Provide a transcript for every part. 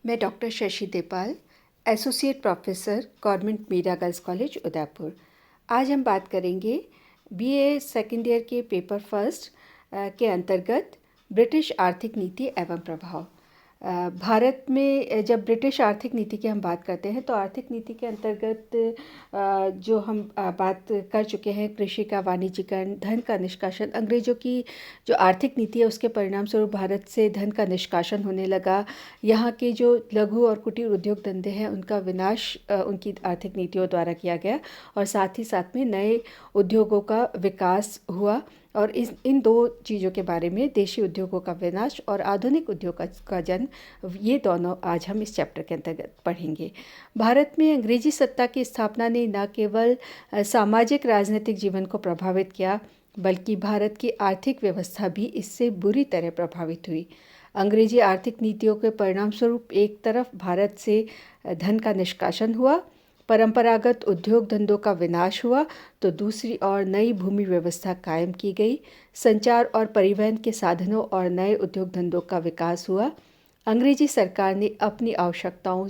मैं doctor Shashi Depal, associate professor, government Meera girls college Udaipur. आज हम बात करेंगे बीए सेकेंड ईयर के पेपर फर्स्ट के अंतर्गत ब्रिटिश आर्थिक नीति एवं प्रभाव। भारत में जब ब्रिटिश आर्थिक नीति की हम बात करते हैं तो आर्थिक नीति के अंतर्गत जो हम बात कर चुके हैं, कृषि का वाणिज्यीकरण, धन का निष्कासन, अंग्रेज़ों की जो आर्थिक नीति है उसके परिणाम स्वरूप भारत से धन का निष्कासन होने लगा। यहाँ के जो लघु और कुटीर उद्योग धंधे हैं उनका विनाश उनकी आर्थिक नीतियों द्वारा किया गया और साथ ही साथ में नए उद्योगों का विकास हुआ। और इन दो चीज़ों के बारे में, देशी उद्योगों का विनाश और आधुनिक उद्योग का जन्म, ये दोनों आज हम इस चैप्टर के अंतर्गत पढ़ेंगे। भारत में अंग्रेजी सत्ता की स्थापना ने न केवल सामाजिक राजनीतिक जीवन को प्रभावित किया बल्कि भारत की आर्थिक व्यवस्था भी इससे बुरी तरह प्रभावित हुई। अंग्रेजी आर्थिक नीतियों के परिणाम स्वरूप एक तरफ भारत से धन का निष्कासन हुआ, परंपरागत उद्योग धंधों का विनाश हुआ, तो दूसरी ओर नई भूमि व्यवस्था कायम की गई, संचार और परिवहन के साधनों और नए उद्योग धंधों का विकास हुआ। अंग्रेजी सरकार ने अपनी आवश्यकताओं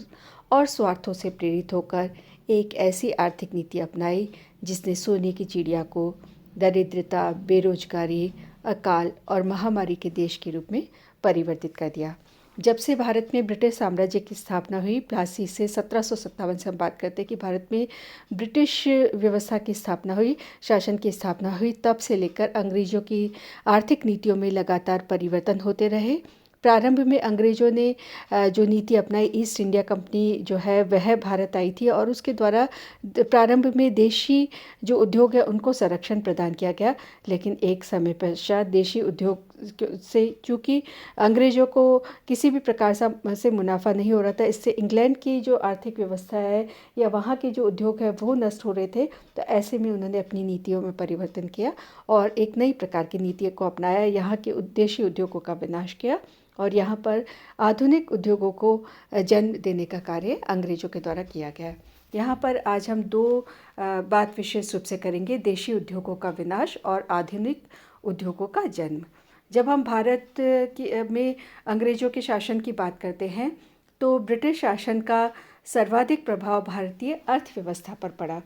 और स्वार्थों से प्रेरित होकर एक ऐसी आर्थिक नीति अपनाई जिसने सोने की चिड़िया को दरिद्रता, बेरोजगारी, अकाल और महामारी के देश के रूप में परिवर्तित कर दिया। जब से भारत में ब्रिटिश साम्राज्य की स्थापना हुई, प्लासी से 1757 से हम बात करते हैं कि भारत में ब्रिटिश व्यवस्था की स्थापना हुई, शासन की स्थापना हुई, तब से लेकर अंग्रेज़ों की आर्थिक नीतियों में लगातार परिवर्तन होते रहे। प्रारंभ में अंग्रेज़ों ने जो नीति अपनाई, ईस्ट इंडिया कंपनी जो है वह भारत आई थी और उसके द्वारा प्रारंभ में देशी जो उद्योग है उनको संरक्षण प्रदान किया गया। लेकिन एक समय पश्चात देशी उद्योग से चूँकि अंग्रेज़ों को किसी भी प्रकार से मुनाफा नहीं हो रहा था, इससे इंग्लैंड की जो आर्थिक व्यवस्था है या वहाँ के जो उद्योग है वो नष्ट हो रहे थे। तो ऐसे में उन्होंने अपनी नीतियों में परिवर्तन किया और एक नई प्रकार की नीति को अपनाया, यहाँ के देशी उद्योगों का विनाश किया और यहाँ पर आधुनिक उद्योगों को जन्म देने का कार्य अंग्रेज़ों के द्वारा किया गया। यहाँ पर आज हम दो बात विशेष रूप से करेंगे, देशी उद्योगों का विनाश और आधुनिक उद्योगों का जन्म। जब हम भारत में अंग्रेज़ों के शासन की बात करते हैं तो ब्रिटिश शासन का सर्वाधिक प्रभाव भारतीय अर्थव्यवस्था पर पड़ा।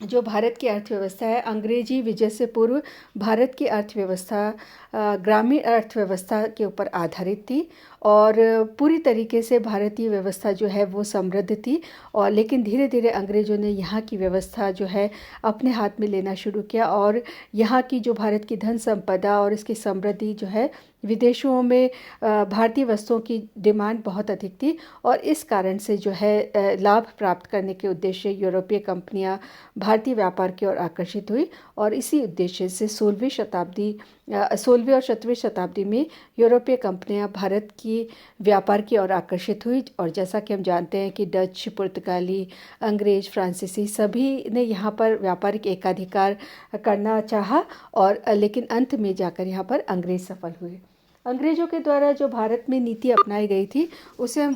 जो भारत की अर्थव्यवस्था है, अंग्रेजी विजय से पूर्व भारत की अर्थव्यवस्था ग्रामीण अर्थव्यवस्था के ऊपर आधारित थी और पूरी तरीके से भारतीय व्यवस्था जो है वो समृद्ध थी। और लेकिन धीरे धीरे अंग्रेज़ों ने यहाँ की व्यवस्था जो है अपने हाथ में लेना शुरू किया और यहाँ की जो भारत की धन संपदा और इसकी समृद्धि जो है, विदेशों में भारतीय वस्तुओं की डिमांड बहुत अधिक थी और इस कारण से जो है लाभ प्राप्त करने के उद्देश्य यूरोपीय कंपनियां भारतीय व्यापार की ओर आकर्षित हुई और इसी उद्देश्य से 16वीं और 17वीं शताब्दी में यूरोपीय कंपनियां भारत की व्यापार की ओर आकर्षित हुई। और जैसा कि हम जानते हैं कि डच, पुर्तगाली, अंग्रेज, फ्रांसीसी सभी ने यहाँ पर व्यापारिक एकाधिकार करना चाहा और लेकिन अंत में जाकर यहाँ पर अंग्रेज सफल हुए। अंग्रेज़ों के द्वारा जो भारत में नीति अपनाई गई थी उसे हम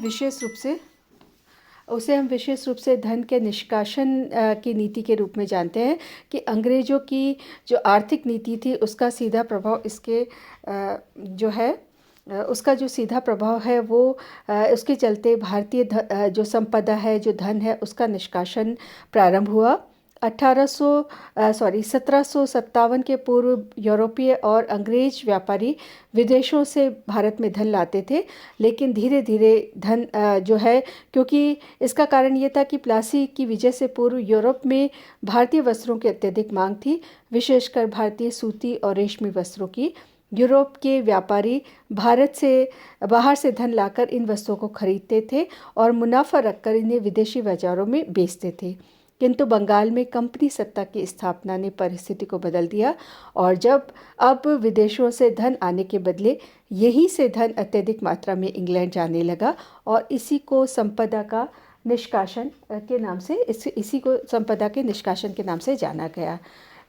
विशेष रूप से धन के निष्कासन की नीति के रूप में जानते हैं कि अंग्रेज़ों की जो आर्थिक नीति थी उसका सीधा प्रभाव इसके जो है उसका जो सीधा प्रभाव है वो उसके चलते भारतीय जो संपदा है, जो धन है, उसका निष्कासन प्रारंभ हुआ। 1757 के पूर्व यूरोपीय और अंग्रेज व्यापारी विदेशों से भारत में धन लाते थे, लेकिन धीरे धीरे धन जो है, क्योंकि इसका कारण ये था कि प्लासी की विजय से पूर्व यूरोप में भारतीय वस्त्रों की अत्यधिक मांग थी, विशेषकर भारतीय सूती और रेशमी वस्त्रों की। यूरोप के व्यापारी भारत से बाहर से धन लाकर इन वस्तुओं को खरीदते थे और मुनाफा रखकर इन्हें विदेशी बाजारों में बेचते थे। किंतु बंगाल में कंपनी सत्ता की स्थापना ने परिस्थिति को बदल दिया और अब विदेशों से धन आने के बदले यहीं से धन अत्यधिक मात्रा में इंग्लैंड जाने लगा और इसी को संपदा के निष्कासन के नाम से जाना गया।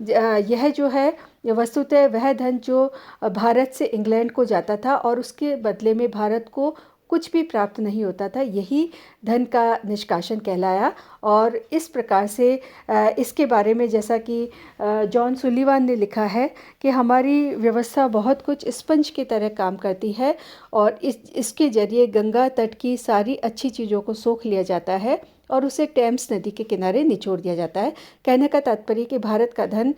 यह जो है वस्तुतः वह धन जो भारत से इंग्लैंड को जाता था और उसके बदले में भारत को कुछ भी प्राप्त नहीं होता था, यही धन का निष्कासन कहलाया और इस प्रकार से इसके बारे में जैसा कि जॉन सुलिवान ने लिखा है कि हमारी व्यवस्था बहुत कुछ स्पंज की तरह काम करती है और इसके ज़रिए गंगा तट की सारी अच्छी चीज़ों को सोख लिया जाता है और उसे टेम्स नदी के किनारे निचोड़ दिया जाता है। कहने का तात्पर्य कि भारत का धन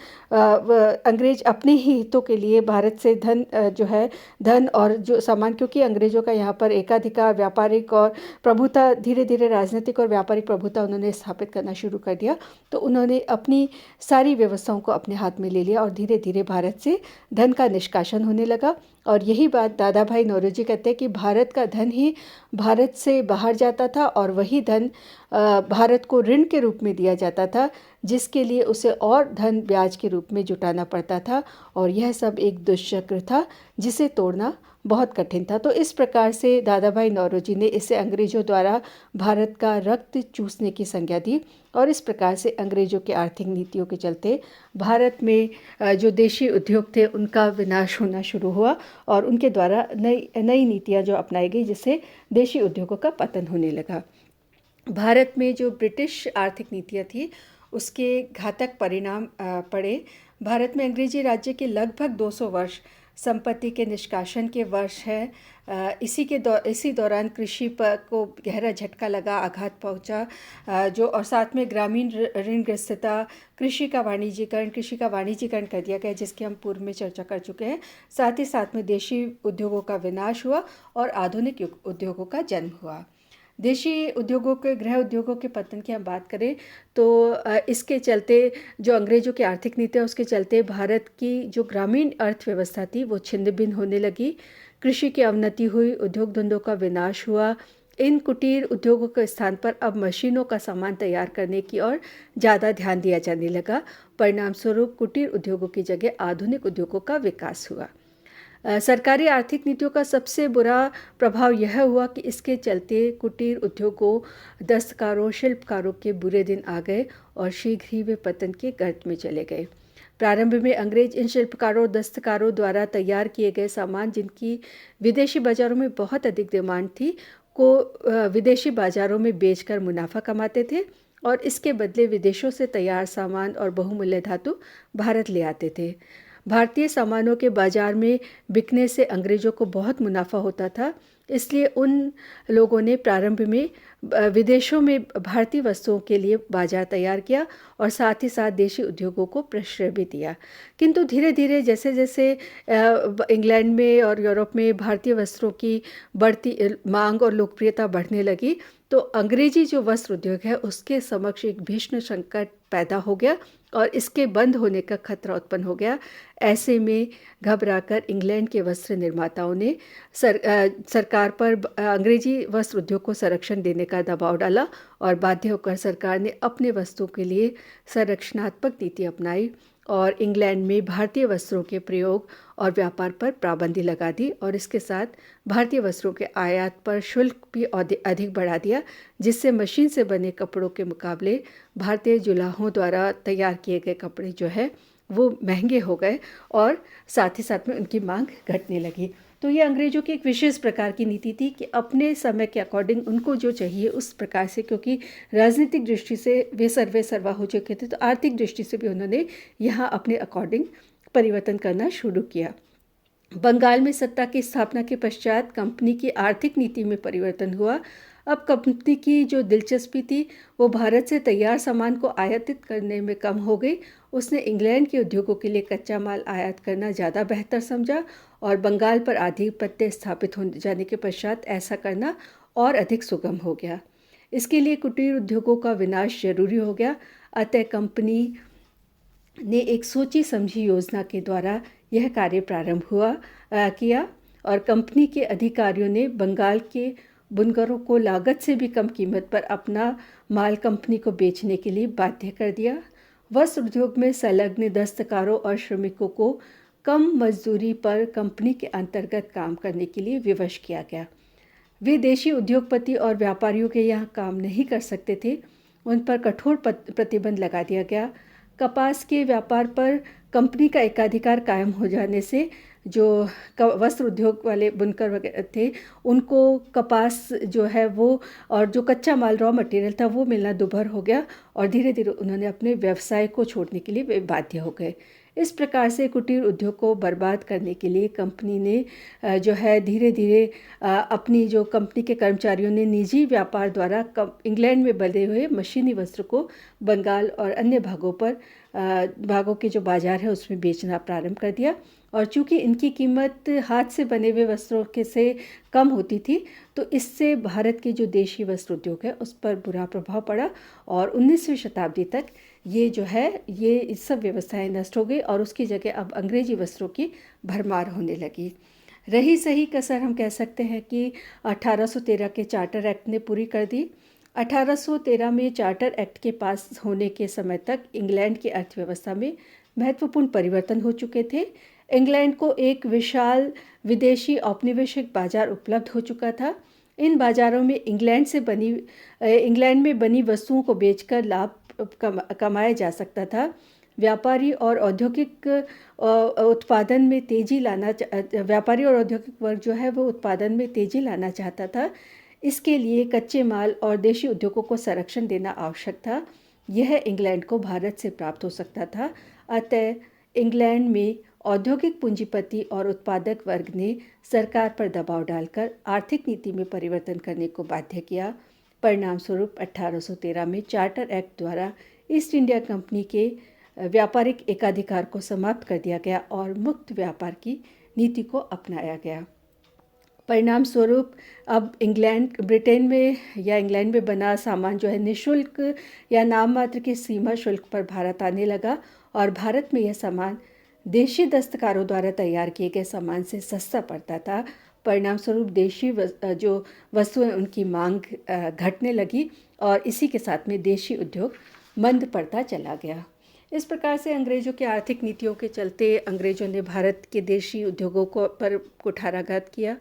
अंग्रेज अपने ही हितों के लिए भारत से जो है धन और जो सामान, क्योंकि अंग्रेज़ों का यहाँ पर एकाधिकार, व्यापारिक और प्रभुता, धीरे धीरे राजनीतिक और व्यापारिक प्रभुता उन्होंने स्थापित करना शुरू कर दिया। तो उन्होंने अपनी सारी व्यवस्थाओं को अपने हाथ में ले लिया और धीरे धीरे भारत से धन का निष्कासन होने लगा। और यही बात दादा भाई नौरोजी कहते हैं कि भारत का धन ही भारत से बाहर जाता था और वही धन भारत को ऋण के रूप में दिया जाता था, जिसके लिए उसे और धन ब्याज के रूप में जुटाना पड़ता था और यह सब एक दुष्चक्र था जिसे तोड़ना बहुत कठिन था। तो इस प्रकार से दादा भाई नौरोजी ने इसे अंग्रेज़ों द्वारा भारत का रक्त चूसने की संज्ञा दी और इस प्रकार से अंग्रेज़ों की आर्थिक नीतियों के चलते भारत में जो देशी उद्योग थे उनका विनाश होना शुरू हुआ और उनके द्वारा नई नीतियाँ जो अपनाई गई, जिससे देशी उद्योगों का पतन होने लगा। भारत में जो ब्रिटिश आर्थिक नीतियाँ थी उसके घातक परिणाम पड़े। भारत में अंग्रेजी राज्य के लगभग 200 वर्ष संपत्ति के निष्कासन के वर्ष है। इसी दौरान कृषि पर को गहरा झटका लगा, आघात पहुंचा, जो और साथ में ग्रामीण ऋणग्रस्तता, कृषि का वाणिज्यीकरण कर दिया गया, जिसकी हम पूर्व में चर्चा कर चुके हैं। साथ ही साथ में देशी उद्योगों का विनाश हुआ और आधुनिक उद्योगों का जन्म हुआ। देशी उद्योगों के गृह उद्योगों के पतन की हम बात करें तो इसके चलते जो अंग्रेज़ों की आर्थिक नीति है उसके चलते भारत की जो ग्रामीण अर्थव्यवस्था थी वो छिन्न भिन्न होने लगी। कृषि की अवनति हुई, उद्योग धंधों का विनाश हुआ। इन कुटीर उद्योगों के स्थान पर अब मशीनों का सामान तैयार करने की ओर ज़्यादा ध्यान दिया जाने लगा। परिणाम स्वरूप कुटीर उद्योगों की जगह आधुनिक उद्योगों का विकास हुआ। सरकारी आर्थिक नीतियों का सबसे बुरा प्रभाव यह हुआ कि इसके चलते कुटीर उद्योगों, दस्तकारों, शिल्पकारों के बुरे दिन आ गए और शीघ्र ही वे पतन के गर्त में चले गए। प्रारंभ में अंग्रेज इन शिल्पकारों, दस्तकारों द्वारा तैयार किए गए सामान, जिनकी विदेशी बाज़ारों में बहुत अधिक डिमांड थी, को विदेशी बाज़ारों में बेचकर मुनाफा कमाते थे और इसके बदले विदेशों से तैयार सामान और बहुमूल्य धातु भारत ले आते थे। भारतीय सामानों के बाज़ार में बिकने से अंग्रेज़ों को बहुत मुनाफा होता था, इसलिए उन लोगों ने प्रारंभ में विदेशों में भारतीय वस्तुओं के लिए बाज़ार तैयार किया और साथ ही साथ देशी उद्योगों को प्रश्रय भी दिया। किंतु धीरे धीरे जैसे जैसे इंग्लैंड में और यूरोप में भारतीय वस्त्रों की बढ़ती मांग और लोकप्रियता बढ़ने लगी, तो अंग्रेजी जो वस्त्र उद्योग है उसके समक्ष एक भीषण संकट पैदा हो गया और इसके बंद होने का खतरा उत्पन्न हो गया। ऐसे में घबराकर इंग्लैंड के वस्त्र निर्माताओं ने सरकार पर अंग्रेजी वस्त्र उद्योग को संरक्षण देने का दबाव डाला और बाध्य होकर सरकार ने अपने वस्त्रों के लिए संरक्षणात्मक नीति अपनाई और इंग्लैंड में भारतीय वस्त्रों के प्रयोग और व्यापार पर पाबंदी लगा दी और इसके साथ भारतीय वस्त्रों के आयात पर शुल्क भी अधिक बढ़ा दिया, जिससे मशीन से बने कपड़ों के मुकाबले भारतीय जुलाहों द्वारा तैयार किए गए कपड़े जो है वो महंगे हो गए और साथ ही साथ में उनकी मांग घटने लगी। तो ये अंग्रेज़ों की एक विशेष प्रकार की नीति थी कि अपने समय के अकॉर्डिंग उनको जो चाहिए उस प्रकार से, क्योंकि राजनीतिक दृष्टि से वे सर्वा हो चुके थे, तो आर्थिक दृष्टि से भी उन्होंने यहाँ अपने अकॉर्डिंग परिवर्तन करना शुरू किया। बंगाल में सत्ता की स्थापना के पश्चात कंपनी की आर्थिक नीति में परिवर्तन हुआ। अब कंपनी की जो दिलचस्पी थी वो भारत से तैयार सामान को आयातित करने में कम हो गई। उसने इंग्लैंड के उद्योगों के लिए कच्चा माल आयात करना ज़्यादा बेहतर समझा और बंगाल पर आधिपत्य स्थापित हो जाने के पश्चात ऐसा करना और अधिक सुगम हो गया। इसके लिए कुटीर उद्योगों का विनाश जरूरी हो गया। अतः कंपनी ने एक सोची समझी योजना के द्वारा यह कार्य प्रारंभ किया और कंपनी के अधिकारियों ने बंगाल के बुनकरों को लागत से भी कम कीमत पर अपना माल कंपनी को बेचने के लिए बाध्य कर दिया। वस्त्र उद्योग में संलग्न दस्तकारों और श्रमिकों को कम मजदूरी पर कंपनी के अंतर्गत काम करने के लिए विवश किया गया। वे देशी उद्योगपति और व्यापारियों के यहाँ काम नहीं कर सकते थे, उन पर कठोर प्रतिबंध लगा दिया गया। कपास के व्यापार पर कंपनी का एकाधिकार कायम हो जाने से जो वस्त्र उद्योग वाले बुनकर वगैरह थे, उनको कपास जो है वो और जो कच्चा माल रॉ मटेरियल था वो मिलना दुभर हो गया और धीरे धीरे उन्होंने अपने व्यवसाय को छोड़ने के लिए वे बाध्य हो गए। इस प्रकार से कुटीर उद्योग को बर्बाद करने के लिए कंपनी ने जो है धीरे धीरे अपनी जो कंपनी के कर्मचारियों ने निजी व्यापार द्वारा इंग्लैंड में बने हुए मशीनी वस्त्र को बंगाल और अन्य भागों के जो बाज़ार है उसमें बेचना प्रारंभ कर दिया। और चूँकि इनकी कीमत हाथ से बने हुए वस्त्रों के से कम होती थी, तो इससे भारत के जो देशी वस्त्र उद्योग है उस पर बुरा प्रभाव पड़ा और 19वीं शताब्दी तक ये जो है ये सब व्यवस्थाएं नष्ट हो गई और उसकी जगह अब अंग्रेजी वस्त्रों की भरमार होने लगी। रही सही कसर हम कह सकते हैं कि 1813 के चार्टर एक्ट ने पूरी कर दी। 1813 में चार्टर एक्ट के पास होने के समय तक इंग्लैंड की अर्थव्यवस्था में महत्वपूर्ण परिवर्तन हो चुके थे। इंग्लैंड को एक विशाल विदेशी औपनिवेशिक बाजार उपलब्ध हो चुका था। इन बाज़ारों में इंग्लैंड में बनी वस्तुओं को बेचकर लाभ कमाया जा सकता था। व्यापारी और औद्योगिक वर्ग जो है वो उत्पादन में तेज़ी लाना चाहता था। इसके लिए कच्चे माल और देशी उद्योगों को संरक्षण देना आवश्यक था। यह इंग्लैंड को भारत से प्राप्त हो सकता था। अतः इंग्लैंड में औद्योगिक पूंजीपति और उत्पादक वर्ग ने सरकार पर दबाव डालकर आर्थिक नीति में परिवर्तन करने को बाध्य किया। परिणाम स्वरूप 1813 में चार्टर एक्ट द्वारा ईस्ट इंडिया कंपनी के व्यापारिक एकाधिकार को समाप्त कर दिया गया और मुक्त व्यापार की नीति को अपनाया गया। परिणाम स्वरूप अब इंग्लैंड में बना सामान जो है निःशुल्क या नाम मात्र की सीमा शुल्क पर भारत आने लगा और भारत में यह सामान देशी दस्तकारों द्वारा तैयार किए गए सामान से सस्ता पड़ता था। परिणाम स्वरूप देशी जो वस्तुएं उनकी मांग घटने लगी और इसी के साथ में देशी उद्योग मंद पड़ता चला गया। इस प्रकार से अंग्रेज़ों की आर्थिक नीतियों के चलते अंग्रेज़ों ने भारत के देशी उद्योगों पर कुठाराघात किया।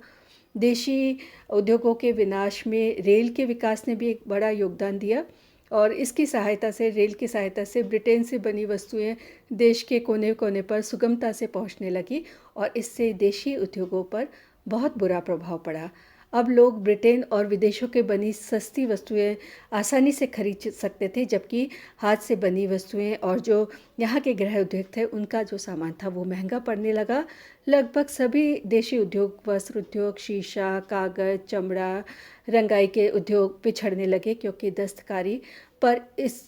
देशी उद्योगों के विनाश में रेल के विकास ने भी एक बड़ा योगदान दिया और रेल की सहायता से ब्रिटेन से बनी वस्तुएं देश के कोने कोने पर सुगमता से पहुंचने लगी और इससे देशी उद्योगों पर बहुत बुरा प्रभाव पड़ा। अब लोग ब्रिटेन और विदेशों के बनी सस्ती वस्तुएं आसानी से खरीद सकते थे, जबकि हाथ से बनी वस्तुएं और जो यहाँ के गृह उद्योग थे उनका जो सामान था वो महंगा पड़ने लगा। लगभग सभी देशी उद्योग, वस्त्र उद्योग, शीशा, कागज़, चमड़ा, रंगाई के उद्योग पिछड़ने लगे क्योंकि दस्तकारी पर इस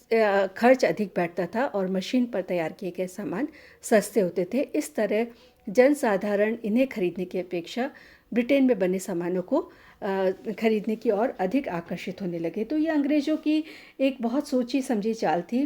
खर्च अधिक बैठता था और मशीन पर तैयार किए गए सामान सस्ते होते थे। इस तरह जनसाधारण इन्हें खरीदने की अपेक्षा ब्रिटेन में बने सामानों को खरीदने की ओर अधिक आकर्षित होने लगे। तो ये अंग्रेज़ों की एक बहुत सोची समझी चाल थी।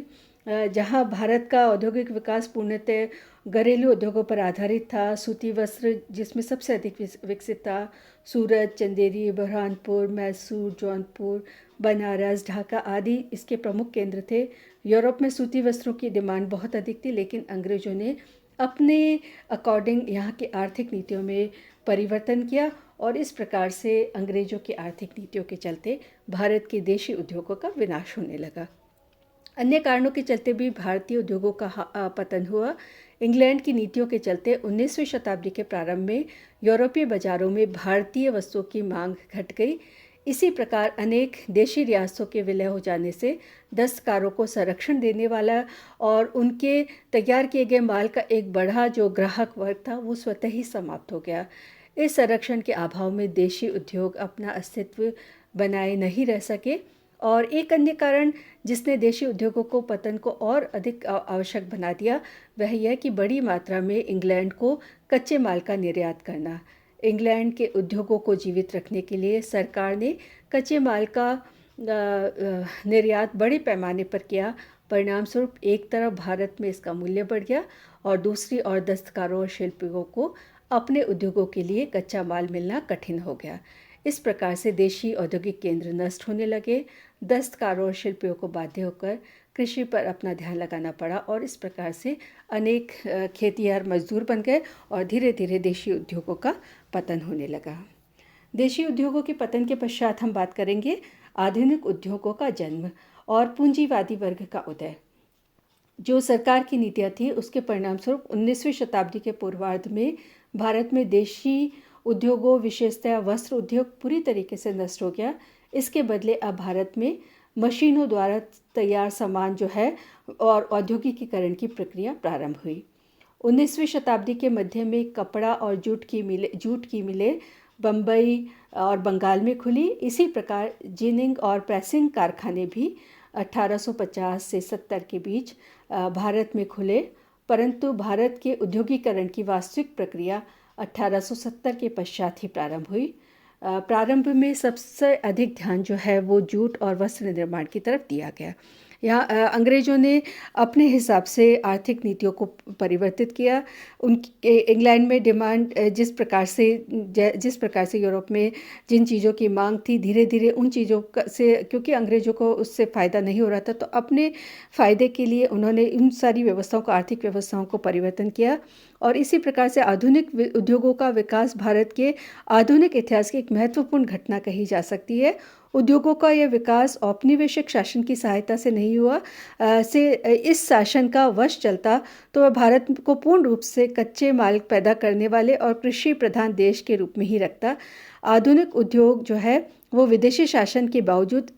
जहाँ भारत का औद्योगिक विकास पूर्णतः घरेलू उद्योगों पर आधारित था। सूती वस्त्र जिसमें सबसे अधिक विकसित था। सूरत, चंदेरी, बुरहानपुर, मैसूर, जौनपुर, बनारस, ढाका आदि इसके प्रमुख केंद्र थे। यूरोप में सूती वस्त्रों की डिमांड बहुत अधिक थी, लेकिन अंग्रेज़ों ने अपने अकॉर्डिंग यहाँ की आर्थिक नीतियों में परिवर्तन किया और इस प्रकार से अंग्रेज़ों की आर्थिक नीतियों के चलते भारत के देशी उद्योगों का विनाश होने लगा। अन्य कारणों के चलते भी भारतीय उद्योगों का पतन हुआ। इंग्लैंड की नीतियों के चलते 19वीं शताब्दी के प्रारंभ में यूरोपीय बाज़ारों में भारतीय वस्तुओं की मांग घट गई। इसी प्रकार अनेक देशी रियासतों के विलय हो जाने से दस्तकारों को संरक्षण देने वाला और उनके तैयार किए गए माल का एक बड़ा जो ग्राहक वर्ग था वो स्वतः ही समाप्त हो गया। इस संरक्षण के अभाव में देशी उद्योग अपना अस्तित्व बनाए नहीं रह सके और एक अन्य कारण जिसने देशी उद्योगों को पतन को और अधिक आवश्यक बना दिया वह यह कि बड़ी मात्रा में इंग्लैंड को कच्चे माल का निर्यात करना। इंग्लैंड के उद्योगों को जीवित रखने के लिए सरकार ने कच्चे माल का निर्यात बड़े पैमाने पर किया। परिणाम स्वरूप एक तरफ भारत में इसका मूल्य बढ़ गया और दूसरी ओर दस्तकारों और शिल्पियों को अपने उद्योगों के लिए कच्चा माल मिलना कठिन हो गया। इस प्रकार से देशी औद्योगिक केंद्र नष्ट होने लगे। दस्तकारों और शिल्पियों को बाध्य होकर कृषि पर अपना ध्यान लगाना पड़ा और इस प्रकार से अनेक खेतिहर मजदूर बन गए और धीरे धीरे देशी उद्योगों का पतन होने लगा। देशी उद्योगों के पतन के पश्चात हम बात करेंगे आधुनिक उद्योगों का जन्म और पूंजीवादी वर्ग का उदय। जो सरकार की नीतियाँ थी उसके परिणाम स्वरूप 19वीं शताब्दी के पूर्वार्ध में भारत में देशी उद्योगों, विशेषतः वस्त्र उद्योग पूरी तरीके से नष्ट हो गया। इसके बदले अब भारत में मशीनों द्वारा तैयार सामान जो है और औद्योगिकीकरण की प्रक्रिया प्रारंभ हुई। 19वीं शताब्दी के मध्य में कपड़ा और जूट की मिलें बम्बई और बंगाल में खुली। इसी प्रकार जिनिंग और प्रेसिंग कारखाने भी 1850 से 70 के बीच भारत में खुले, परंतु भारत के औद्योगिकरण की वास्तविक प्रक्रिया 1870 के पश्चात ही प्रारंभ हुई। प्रारंभ में सबसे अधिक ध्यान जो है वो जूट और वस्त्र निर्माण की तरफ दिया गया। यहाँ अंग्रेज़ों ने अपने हिसाब से आर्थिक नीतियों को परिवर्तित किया। उनकी इंग्लैंड में डिमांड जिस प्रकार से यूरोप में जिन चीज़ों की मांग थी, धीरे धीरे उन चीज़ों से, क्योंकि अंग्रेज़ों को उससे फ़ायदा नहीं हो रहा था, तो अपने फ़ायदे के लिए उन्होंने इन सारी व्यवस्थाओं को, आर्थिक व्यवस्थाओं को परिवर्तन किया। और इसी प्रकार से आधुनिक उद्योगों का विकास भारत के आधुनिक इतिहास की एक महत्वपूर्ण घटना कही जा सकती है। उद्योगों का यह विकास औपनिवेशिक शासन की सहायता से नहीं हुआ। इस शासन का वश चलता तो वह भारत को पूर्ण रूप से कच्चे माल पैदा करने वाले और कृषि प्रधान देश के रूप में ही रखता। आधुनिक उद्योग जो है वो विदेशी शासन के बावजूद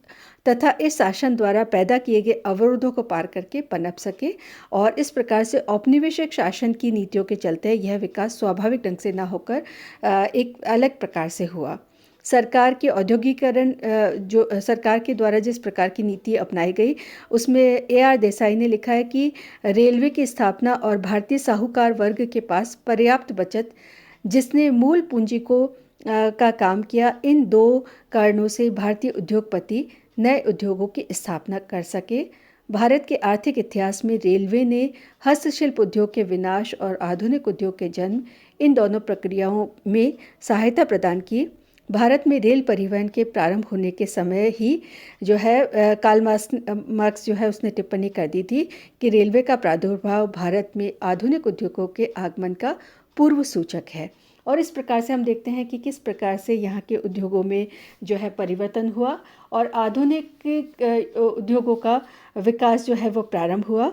तथा इस शासन द्वारा पैदा किए गए अवरोधों को पार करके पनप सके, और इस प्रकार से औपनिवेशिक शासन की नीतियों के चलते यह विकास स्वाभाविक ढंग से न होकर एक अलग प्रकार से हुआ। सरकार के औद्योगिकरण जो सरकार के द्वारा जिस प्रकार की नीति अपनाई गई, उसमें AR देसाई ने लिखा है कि रेलवे की स्थापना और भारतीय साहूकार वर्ग के पास पर्याप्त बचत, जिसने मूल पूंजी का काम किया, इन दो कारणों से भारतीय उद्योगपति नए उद्योगों की स्थापना कर सके। भारत के आर्थिक इतिहास में रेलवे ने हस्तशिल्प उद्योग के विनाश और आधुनिक उद्योग के जन्म, इन दोनों प्रक्रियाओं में सहायता प्रदान की। भारत में रेल परिवहन के प्रारंभ होने के समय ही जो है कार्ल मार्क्स जो है उसने टिप्पणी कर दी थी कि रेलवे का प्रादुर्भाव भारत में आधुनिक उद्योगों के आगमन का पूर्व सूचक है। और इस प्रकार से हम देखते हैं कि किस प्रकार से यहाँ के उद्योगों में जो है परिवर्तन हुआ और आधुनिक उद्योगों का विकास जो है वो प्रारंभ हुआ।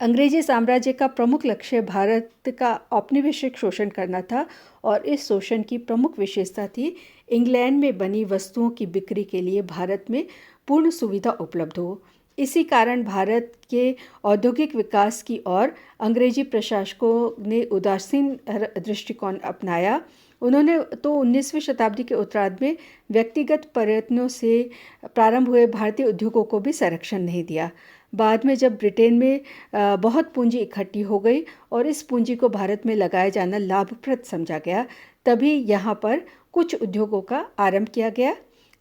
अंग्रेजी साम्राज्य का प्रमुख लक्ष्य भारत का औपनिवेशिक शोषण करना था, और इस शोषण की प्रमुख विशेषता थी इंग्लैंड में बनी वस्तुओं की बिक्री के लिए भारत में पूर्ण सुविधा उपलब्ध हो। इसी कारण भारत के औद्योगिक विकास की ओर अंग्रेजी प्रशासकों ने उदासीन दृष्टिकोण अपनाया। उन्होंने तो 19वीं शताब्दी के उत्तरार्ध में व्यक्तिगत प्रयत्नों से प्रारंभ हुए भारतीय उद्योगों को भी संरक्षण नहीं दिया। बाद में जब ब्रिटेन में बहुत पूंजी इकट्ठी हो गई और इस पूंजी को भारत में लगाया जाना लाभप्रद समझा गया, तभी यहाँ पर कुछ उद्योगों का आरंभ किया गया।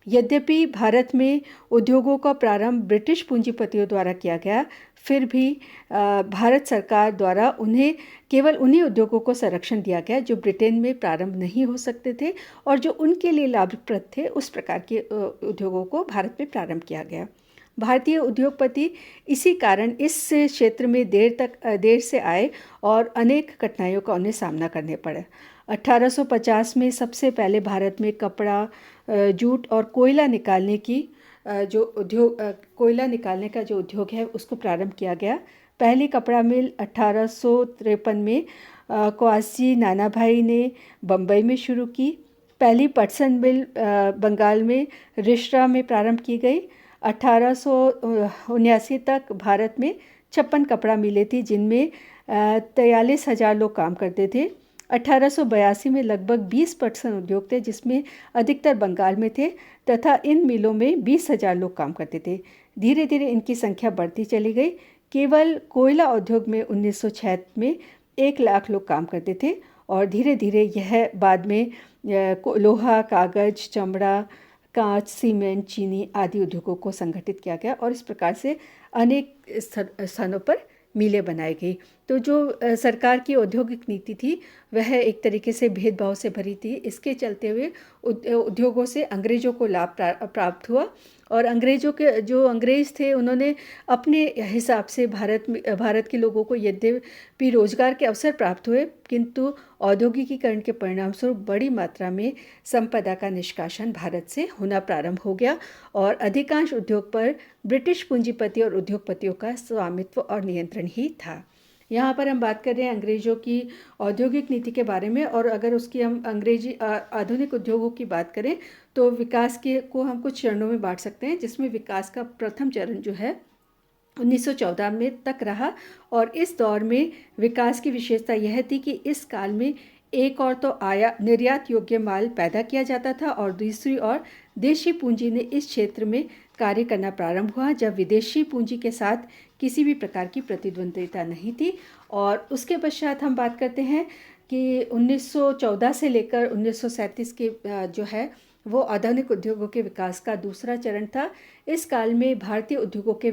यद्यपि भारत में उद्योगों का प्रारंभ ब्रिटिश पूंजीपतियों द्वारा किया गया, फिर भी भारत सरकार द्वारा उन्हें केवल उन्हीं उद्योगों को संरक्षण दिया गया जो ब्रिटेन में प्रारंभ नहीं हो सकते थे, और जो उनके लिए लाभप्रद थे उस प्रकार के उद्योगों को भारत में प्रारंभ किया गया। भारतीय उद्योगपति इसी कारण इस क्षेत्र में देर से आए और अनेक कठिनाइयों का उन्हें सामना करने पड़ा। 1850 में सबसे पहले भारत में कपड़ा, जूट और कोयला निकालने का जो उद्योग है उसको प्रारंभ किया गया। पहली कपड़ा मिल 1853 में क्वासी नानाभाई ने बम्बई में शुरू की। पहली पटसन मिल बंगाल में रिश्रा में प्रारंभ की गई। 1879 तक भारत में 56 कपड़ा मिलें थी, जिनमें 43,000 लोग काम करते थे। 1882 में लगभग 20% उद्योग थे, जिसमें अधिकतर बंगाल में थे तथा इन मिलों में 20,000 लोग काम करते थे। धीरे धीरे इनकी संख्या बढ़ती चली गई। केवल कोयला उद्योग में 1906 में 1 लाख लोग काम करते थे, और धीरे धीरे यह बाद में लोहा, कागज, चमड़ा, कांच, सीमेंट, चीनी आदि उद्योगों को संगठित किया गया, और इस प्रकार से अनेक स्थानों पर मिलें बनाई गई। तो जो सरकार की औद्योगिक नीति थी वह एक तरीके से भेदभाव से भरी थी। इसके चलते हुए उद्योगों से अंग्रेज़ों को लाभ प्राप्त हुआ, और जो अंग्रेज़ थे उन्होंने अपने हिसाब से भारत के लोगों को यद्यपि रोजगार के अवसर प्राप्त हुए, किंतु औद्योगिकीकरण के परिणामस्वरूप बड़ी मात्रा में संपदा का निष्कासन भारत से होना प्रारंभ हो गया, और अधिकांश उद्योग पर ब्रिटिश पूंजीपति और उद्योगपतियों का स्वामित्व और नियंत्रण ही था। यहाँ पर हम बात कर रहे हैं अंग्रेज़ों की औद्योगिक नीति के बारे में। और अगर उसकी हम अंग्रेजी आधुनिक उद्योगों की बात करें तो विकास के को हम कुछ चरणों में बांट सकते हैं, जिसमें विकास का प्रथम चरण जो है 1914 में तक रहा। और इस दौर में विकास की विशेषता यह थी कि इस काल में एक और तो निर्यात योग्य माल पैदा किया जाता था और दूसरी ओर देशी पूंजी ने इस क्षेत्र में कार्य करना प्रारंभ हुआ, जब विदेशी पूंजी के साथ किसी भी प्रकार की प्रतिद्वंद्विता नहीं थी। और उसके पश्चात हम बात करते हैं कि 1914 से लेकर 1937 के जो है वो आधुनिक उद्योगों के विकास का दूसरा चरण था। इस काल में भारतीय उद्योगों का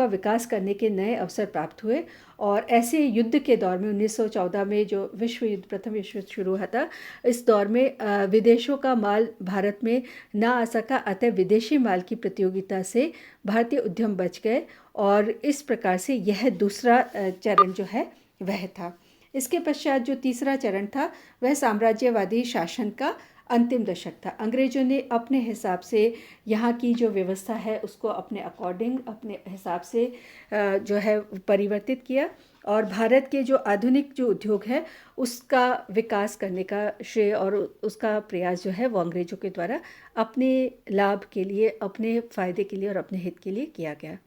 विकास करने के नए अवसर प्राप्त हुए। और ऐसे युद्ध के दौर में 1914 में जो प्रथम विश्व युद्ध शुरू हुआ था, इस दौर में विदेशों का माल भारत में ना आ सका, अतः विदेशी माल की प्रतियोगिता से भारतीय उद्यम बच गए। और इस प्रकार से यह दूसरा चरण जो है वह था। इसके पश्चात जो तीसरा चरण था वह साम्राज्यवादी शासन का अंतिम दशक था। अंग्रेजों ने अपने हिसाब से यहाँ की जो व्यवस्था है उसको अपने अकॉर्डिंग, अपने हिसाब से जो है परिवर्तित किया। और भारत के जो आधुनिक जो उद्योग है उसका विकास करने का श्रेय और उसका प्रयास जो है वो अंग्रेजों के द्वारा अपने लाभ के लिए, अपने फ़ायदे के लिए और अपने हित के लिए किया गया।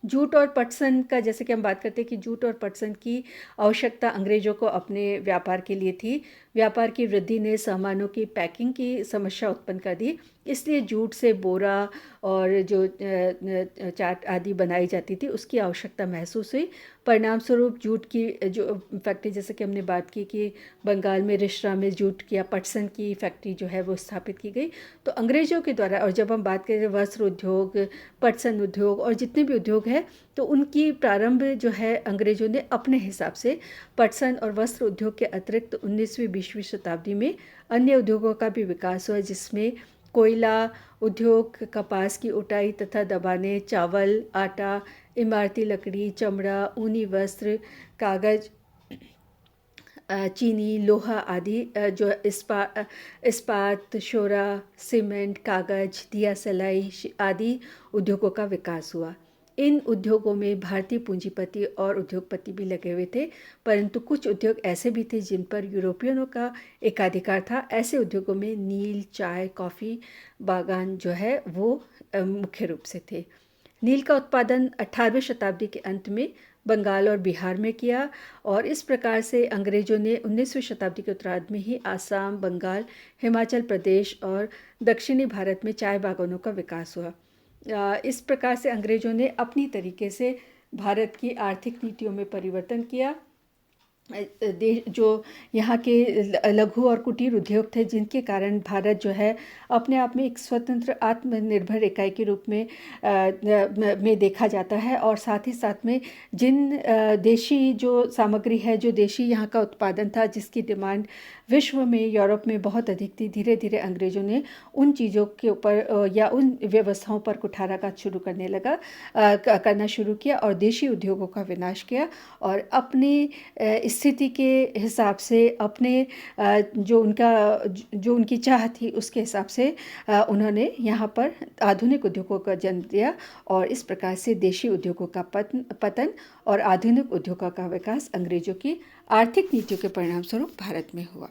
जूट और पटसन का, जैसे कि हम बात करते हैं कि जूट और पटसन की आवश्यकता अंग्रेज़ों को अपने व्यापार के लिए थी। व्यापार की वृद्धि ने सामानों की पैकिंग की समस्या उत्पन्न कर दी, इसलिए जूट से बोरा और जो चाट आदि बनाई जाती थी उसकी आवश्यकता महसूस हुई। परिणाम स्वरूप जूट की जो फैक्ट्री, जैसे कि हमने बात की कि बंगाल में रिश्रा में जूट या पटसन की फैक्ट्री जो है वो स्थापित की गई। तो अंग्रेज़ों के द्वारा, और जब हम बात करें वस्त्र उद्योग, पटसन उद्योग और जितने भी उद्योग हैं, तो उनकी प्रारंभ जो है अंग्रेज़ों ने अपने हिसाब से पटसन और वस्त्र उद्योग के अतिरिक्त 19वीं 20वीं शताब्दी में अन्य उद्योगों का भी विकास हुआ, जिसमें कोयला उद्योग, कपास की उटाई तथा दबाने, चावल, आटा, इमारती लकड़ी, चमड़ा, ऊनी वस्त्र, कागज, चीनी, लोहा आदि, जो इस्पात, शोरा, सीमेंट, कागज, दिया सलाई आदि उद्योगों का विकास हुआ। इन उद्योगों में भारतीय पूंजीपति और उद्योगपति भी लगे हुए थे, परंतु कुछ उद्योग ऐसे भी थे जिन पर यूरोपियनों का एकाधिकार था। ऐसे उद्योगों में नील, चाय, कॉफ़ी बागान जो है वो मुख्य रूप से थे। नील का उत्पादन 18वीं शताब्दी के अंत में बंगाल और बिहार में किया। और इस प्रकार से अंग्रेज़ों ने 19वीं शताब्दी के उत्तरार्ध में ही आसाम, बंगाल, हिमाचल प्रदेश और दक्षिणी भारत में चाय बागानों का विकास हुआ। इस प्रकार से अंग्रेज़ों ने अपनी तरीके से भारत की आर्थिक नीतियों में परिवर्तन किया। जो यहाँ के लघु और कुटीर उद्योग थे, जिनके कारण भारत जो है अपने आप में एक स्वतंत्र आत्मनिर्भर इकाई के रूप में देखा जाता है। और साथ ही साथ में जिन देशी जो सामग्री है, जो देशी यहाँ का उत्पादन था, जिसकी डिमांड विश्व में, यूरोप में बहुत अधिक थी, धीरे धीरे अंग्रेज़ों ने उन चीज़ों के ऊपर या उन व्यवस्थाओं पर कुठाराघात करना शुरू किया और देशी उद्योगों का विनाश किया। और अपनी स्थिति के हिसाब से, अपने जो उनकी चाह थी उसके हिसाब से उन्होंने यहाँ पर आधुनिक उद्योगों का जन्म दिया। और इस प्रकार से देशी उद्योगों का पतन और आधुनिक उद्योगों का विकास अंग्रेज़ों की आर्थिक नीतियों के परिणाम स्वरूप भारत में हुआ।